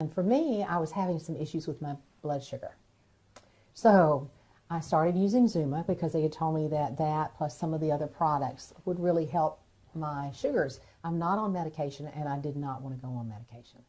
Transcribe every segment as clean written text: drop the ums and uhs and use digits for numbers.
And for me, I was having some issues with my blood sugar. So I started using Xooma because they had told me that that plus some of the other products would really help my sugars. I'm not on medication, and I did not want to go on medication.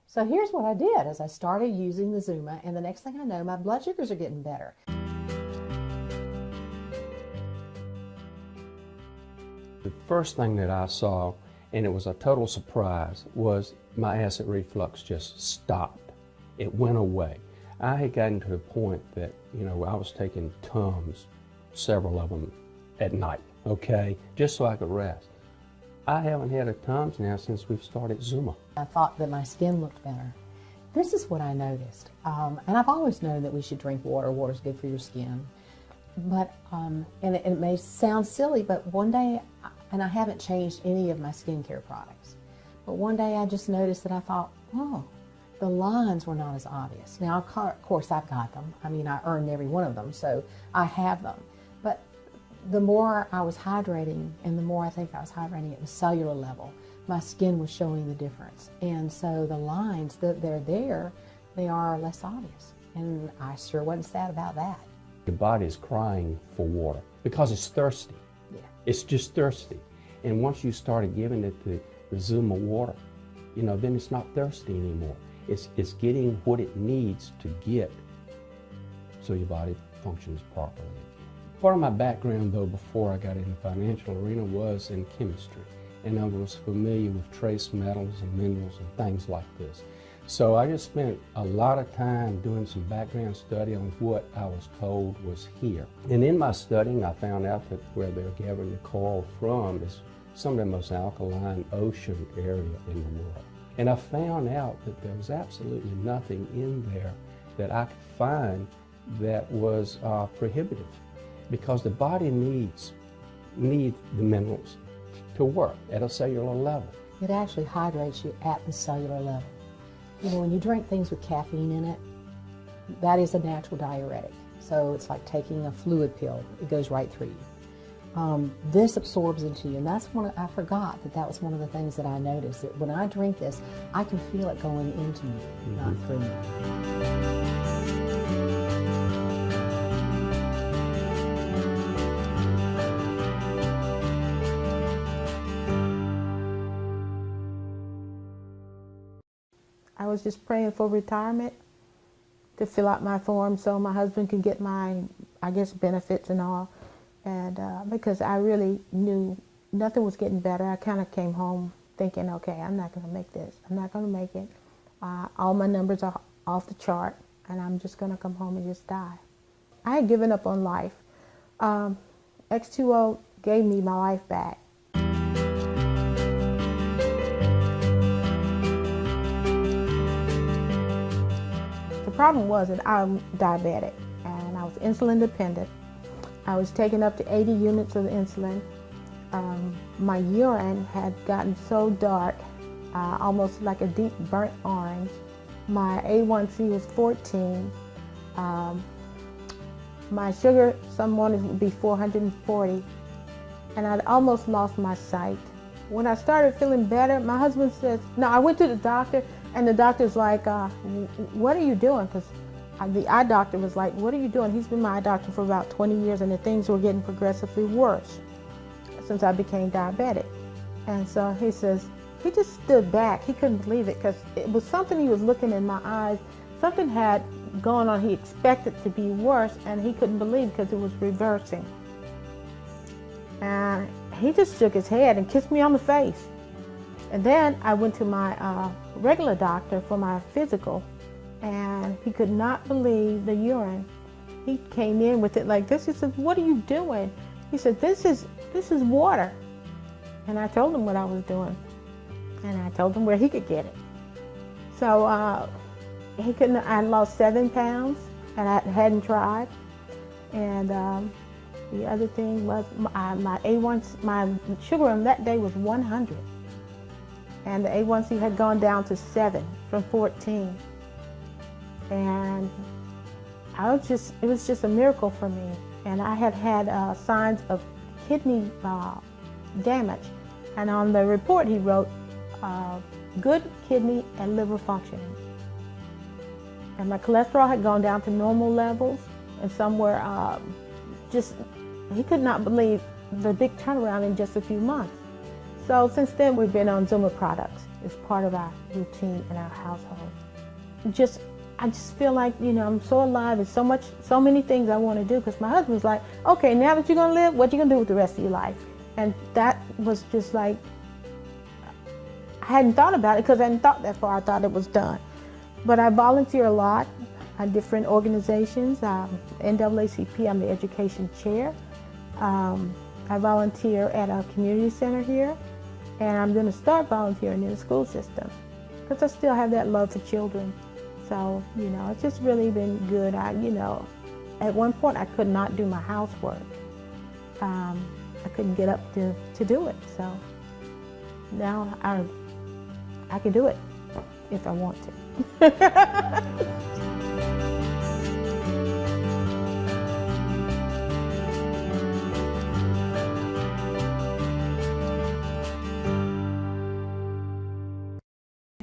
So here's what I did is I started using the Xooma, and the next thing I know, my blood sugars are getting better. The first thing that I saw, and it was a total surprise, was my acid reflux just stopped. It went away. I had gotten to a point that, I was taking Tums, several of them at night, okay, just so I could rest. I haven't had a Tums now since we've started Xooma. I thought that my skin looked better. This is what I noticed. And I've always known that we should drink water. Water's good for your skin. But, and it may sound silly, but one day, and I haven't changed any of my skincare products, but one day I just noticed that I thought, oh, the lines were not as obvious. Now, of course, I've got them. I mean, I earned every one of them, so I have them. But the more I was hydrating, and the more I think I was hydrating at the cellular level, my skin was showing the difference. And so the lines, they're there, they are less obvious. And I sure wasn't sad about that. The body is crying for water because it's thirsty. Yeah. It's just thirsty. And once you started giving it the Xooma water, then it's not thirsty anymore. It's getting what it needs to get so your body functions properly. Part of my background, though, before I got in the financial arena was in chemistry. And I was familiar with trace metals and minerals and things like this. So I just spent a lot of time doing some background study on what I was told was here. And in my studying, I found out that where they're gathering the coral from is some of the most alkaline ocean area in the world. And I found out that there was absolutely nothing in there that I could find that was prohibitive, because the body needs the minerals to work at a cellular level. It actually hydrates you at the cellular level. When you drink things with caffeine in it, that is a natural diuretic. So it's like taking a fluid pill. It goes right through you. This absorbs into you, and that's I forgot that was one of the things that I noticed, that when I drink this, I can feel it going into me, not through me. I was just praying for retirement, to fill out my form so my husband could get my, benefits and all. And because I really knew nothing was getting better, I kind of came home thinking, okay, I'm not going to make this. I'm not going to make it. All my numbers are off the chart, and I'm just going to come home and just die. I had given up on life. X2O gave me my life back. The problem was that I'm diabetic, and I was insulin dependent. I was taking up to 80 units of insulin. My urine had gotten so dark, almost like a deep burnt orange. My A1C was 14. My sugar, some mornings would be 440, and I'd almost lost my sight. When I started feeling better, my husband says, no, I went to the doctor, and the doctor's like, what are you doing? Because the eye doctor was like, what are you doing? He's been my eye doctor for about 20 years, and the things were getting progressively worse since I became diabetic. And so he says, he just stood back. He couldn't believe it, because it was something he was looking in my eyes. Something had gone on. He expected it to be worse, and he couldn't believe because it was reversing. And he just shook his head and kissed me on the face. And then I went to my regular doctor for my physical, and he could not believe the urine. He came in with it like this. He said, what are you doing? He said, this is water. And I told him what I was doing, and I told him where he could get it. So he couldn't. I lost 7 pounds, and I hadn't tried. And the other thing was my A1C, my sugar on that day was 100. And the A1C had gone down to 7 from 14. And it was just a miracle for me. And I had signs of kidney damage. And on the report he wrote, good kidney and liver functioning. And my cholesterol had gone down to normal levels, and somewhere he could not believe the big turnaround in just a few months. So since then, we've been on Xooma products. It's part of our routine in our household. I just feel like, I'm so alive. There's so many things I want to do, because my husband's like, okay, now that you're going to live, what you going to do with the rest of your life? And that was just like, I hadn't thought about it because I hadn't thought that far. I thought it was done. But I volunteer a lot at different organizations. NAACP, I'm the education chair. I volunteer at a community center here, and I'm going to start volunteering in the school system because I still have that love for children. So, it's just really been good. At one point I could not do my housework. I couldn't get up to do it. So now I can do it if I want to.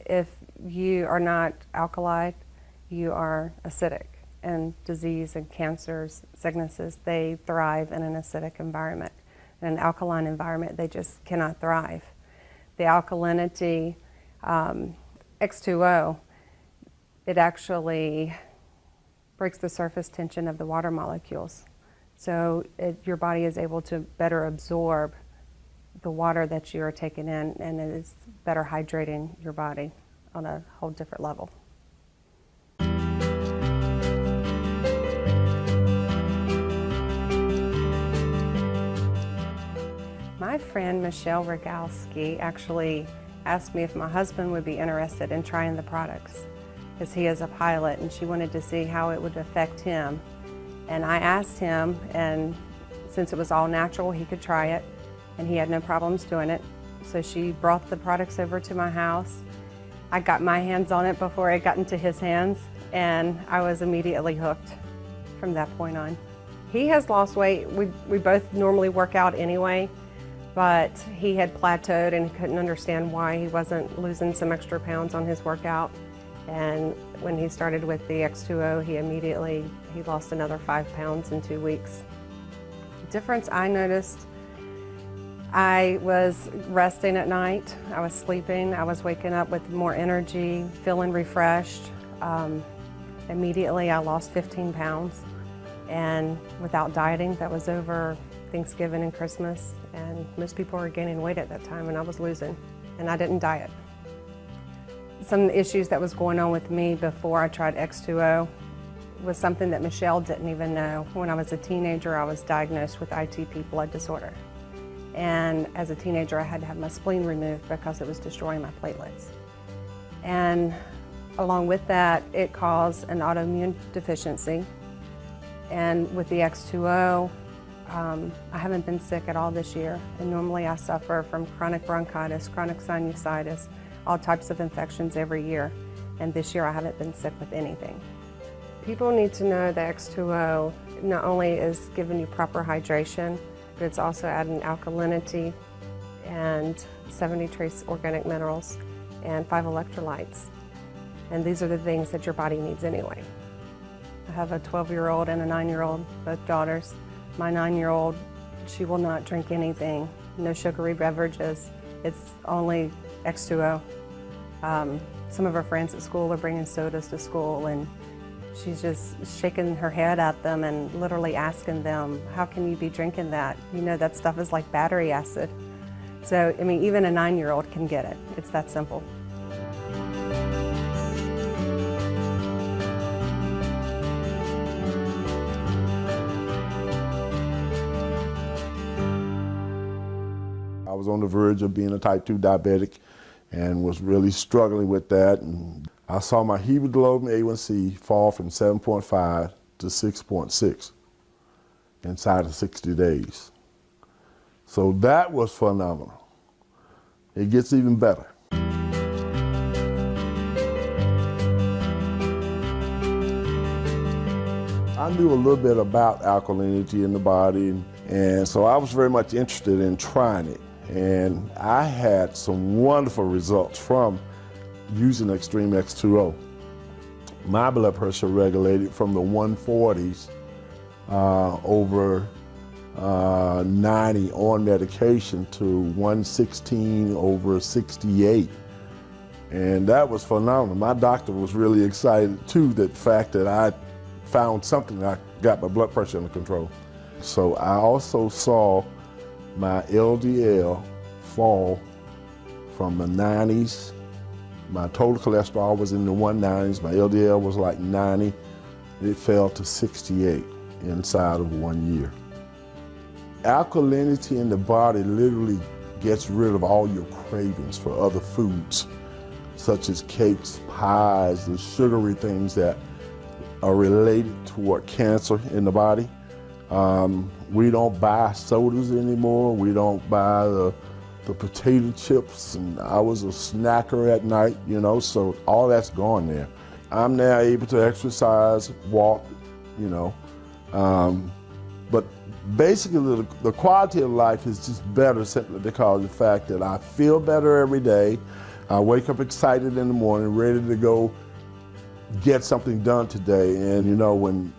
If you are not alkali, you are acidic. And disease and cancers, sicknesses, they thrive in an acidic environment. In an alkaline environment, they just cannot thrive. The alkalinity, X2O, it actually breaks the surface tension of the water molecules. So your body is able to better absorb the water that you are taking in, and it is better hydrating your body on a whole different level. My friend Michelle Rogalski actually asked me if my husband would be interested in trying the products, because he is a pilot and she wanted to see how it would affect him. And I asked him, and since it was all natural, he could try it, and he had no problems doing it. So she brought the products over to my house. I got my hands on it before it got into his hands, and I was immediately hooked from that point on. He has lost weight. We both normally work out anyway, but he had plateaued and he couldn't understand why he wasn't losing some extra pounds on his workout. And when he started with the X2O, he lost another 5 pounds in 2 weeks. The difference I noticed, I was resting at night, I was sleeping, I was waking up with more energy, feeling refreshed. Immediately I lost 15 pounds, and without dieting. That was over Thanksgiving and Christmas, and most people were gaining weight at that time, and I was losing, and I didn't diet. Some issues that was going on with me before I tried X2O was something that Michelle didn't even know. When I was a teenager, I was diagnosed with ITP blood disorder. And as a teenager, I had to have my spleen removed because it was destroying my platelets. And along with that, it caused an autoimmune deficiency. And with the X2O, I haven't been sick at all this year. And normally I suffer from chronic bronchitis, chronic sinusitis, all types of infections every year. And this year I haven't been sick with anything. People need to know that X2O not only is giving you proper hydration, but it's also adding alkalinity and 70 trace organic minerals and 5 electrolytes. And these are the things that your body needs anyway. I have a 12-year-old and a 9-year-old, both daughters. My 9-year-old, she will not drink anything, no sugary beverages. It's only X2O. Some of her friends at school are bringing sodas to school, and she's just shaking her head at them and literally asking them, how can you be drinking that? You know, that stuff is like battery acid. So, I mean, even a 9-year-old can get it. It's that simple. I was on the verge of being a type 2 diabetic and was really struggling with that. And I saw my hemoglobin A1C fall from 7.5 to 6.6 inside of 60 days. So that was phenomenal. It gets even better. I knew a little bit about alkalinity in the body, and so I was very much interested in trying it. And I had some wonderful results from using Extreme X2O. my blood pressure regulated from the 140s over 90 on medication to 116 over 68. And that was phenomenal. My doctor was really excited too, the fact that I found something that got my blood pressure under control. So I also saw my LDL fall from the 90s. My total cholesterol was in the 190s. My LDL was like 90. It fell to 68 inside of 1 year. Alkalinity in the body literally gets rid of all your cravings for other foods, such as cakes, pies, the sugary things that are related toward cancer in the body. We don't buy sodas anymore. We don't buy the potato chips, and I was a snacker at night, you know, so all that's gone there. I'm now able to exercise, walk, you know, but basically the quality of life is just better simply because of the fact that I feel better every day. I wake up excited in the morning, ready to go get something done today. And you know, when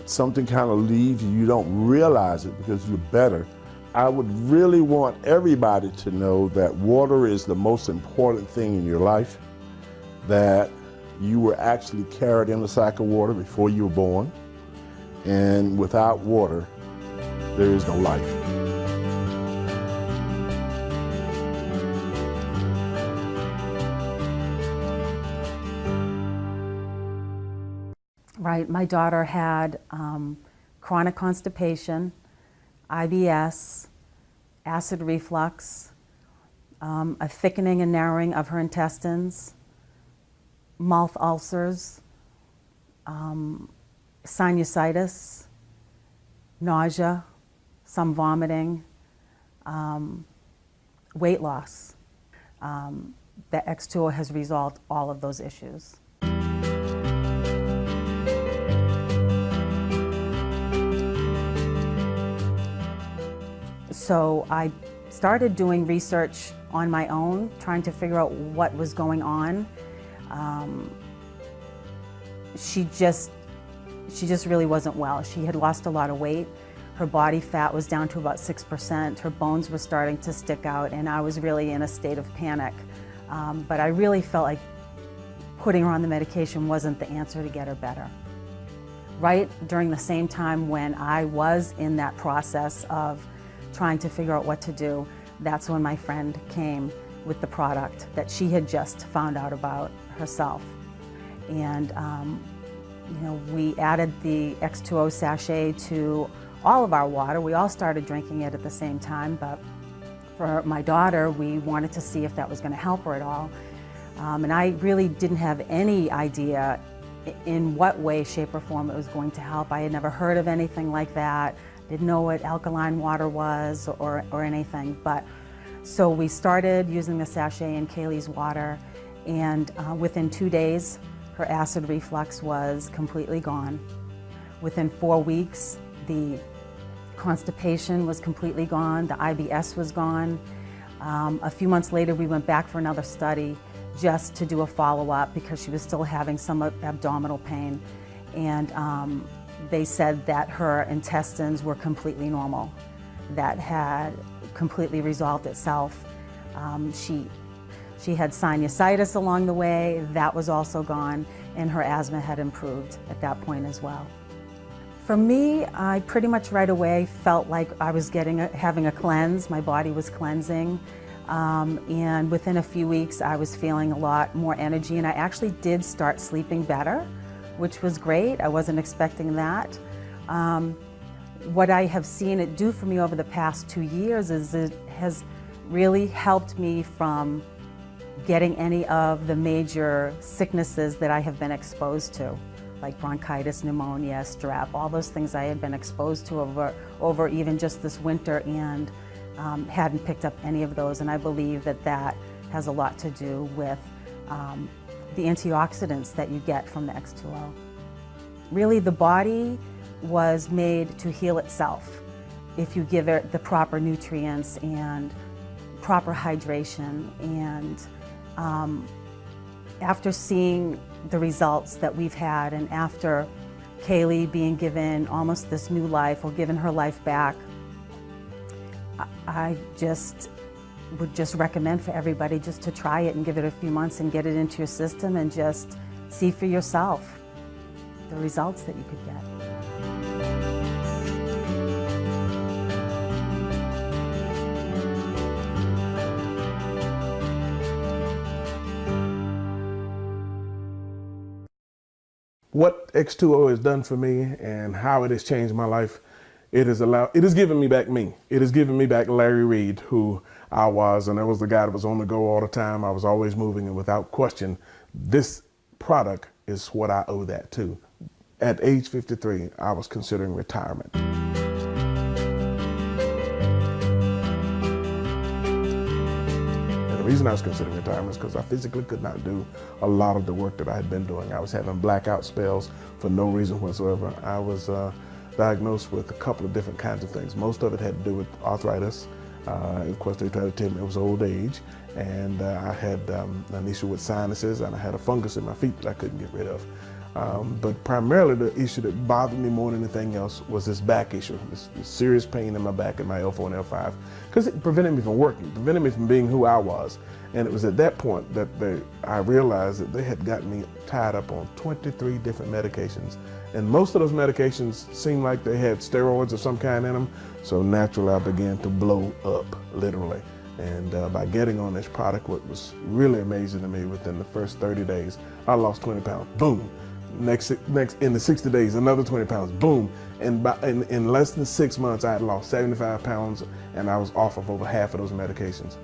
something kind of leaves you, you don't realize it because you're better. I would really want everybody to know that water is the most important thing in your life, that you were actually carried in a sack of water before you were born, and without water, there is no life. Right, my daughter had chronic constipation, IBS, acid reflux, a thickening and narrowing of her intestines, mouth ulcers, sinusitis, nausea, some vomiting, weight loss. The X2O has resolved all of those issues. So I started doing research on my own, trying to figure out what was going on. She just really wasn't well. She had lost a lot of weight. Her body fat was down to about 6%. Her bones were starting to stick out, and I was really in a state of panic. But I really felt like putting her on the medication wasn't the answer to get her better. Right during the same time when I was in that process of trying to figure out what to do, that's when my friend came with the product that she had just found out about herself. And you know, we added the X2O sachet to all of our water. We all started drinking it at the same time, but for my daughter, we wanted to see if that was going to help her at all. And I really didn't have any idea in what way, shape, or form it was going to help. I had never heard of anything like that. Didn't know what alkaline water was or anything. But so we started using the sachet in Kaylee's water, and within 2 days, her acid reflux was completely gone. Within 4 weeks, the constipation was completely gone, the IBS was gone. A few months later, we went back for another study just to do a follow-up because she was still having some abdominal pain. And they said that her intestines were completely normal, that had completely resolved itself. She had sinusitis along the way, that was also gone, and her asthma had improved at that point as well. For me, I pretty much right away felt like I was having a cleanse. My body was cleansing, and within a few weeks I was feeling a lot more energy, and I actually did start sleeping better, which was great. I wasn't expecting that. What I have seen it do for me over the past 2 years is it has really helped me from getting any of the major sicknesses that I have been exposed to, like bronchitis, pneumonia, strep, all those things I had been exposed to over even just this winter, and hadn't picked up any of those. And I believe that that has a lot to do with the antioxidants that you get from the X2O. Really, the body was made to heal itself if you give it the proper nutrients and proper hydration and after seeing the results that we've had, and after Kaylee being given almost this new life, or given her life back, I would just recommend for everybody just to try it and give it a few months and get it into your system and just see for yourself the results that you could get. What X2O has done for me and how it has changed my life, it has given me back me. It has given me back Larry Reed, who I was, and I was the guy that was on the go all the time. I was always moving, and without question, this product is what I owe that to. At age 53, I was considering retirement. The reason I was considering retirement is because I physically could not do a lot of the work that I had been doing. I was having blackout spells for no reason whatsoever. I was diagnosed with a couple of different kinds of things. Most of it had to do with arthritis. Of course, they tried to tell me it was old age. And I had an issue with sinuses, and I had a fungus in my feet that I couldn't get rid of. But primarily the issue that bothered me more than anything else was this back issue, this serious pain in my back in my L4 and L5, because it prevented me from working, prevented me from being who I was. And it was at that point that I realized that they had gotten me tied up on 23 different medications. And most of those medications seemed like they had steroids of some kind in them. So naturally I began to blow up, literally. And by getting on this product, what was really amazing to me, within the first 30 days, I lost 20 pounds, boom. Next in the 60 days, another 20 pounds, boom. And in less than 6 months, I had lost 75 pounds, and I was off of over half of those medications.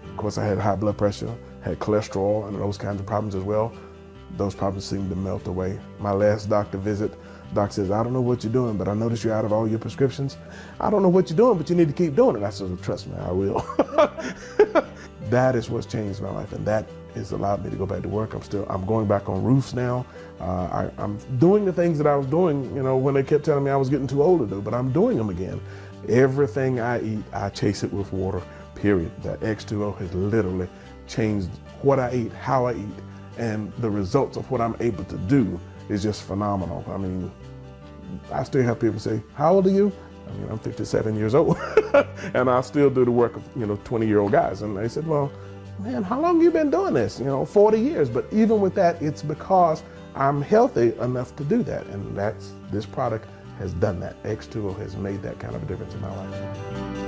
Of course, I had high blood pressure, had cholesterol, and those kinds of problems as well. Those problems seemed to melt away. My last doctor visit, doc says, I don't know what you're doing, but I noticed you're out of all your prescriptions. I don't know what you're doing, but you need to keep doing it. I said, well, trust me, I will. That is what's changed my life, and that has allowed me to go back to work. I'm going back on roofs now. I'm doing the things that I was doing, when they kept telling me I was getting too old to do, but I'm doing them again. Everything I eat, I chase it with water, period. That X2O has literally changed what I eat, how I eat, and the results of what I'm able to do is just phenomenal. I mean, I still have people say, how old are you? I mean, I'm 57 years old, and I still do the work of, 20-year-old guys. And they said, well, man, how long have you been doing this? 40 years. But even with that, it's because I'm healthy enough to do that. And this product has done that. X2O has made that kind of a difference in my life.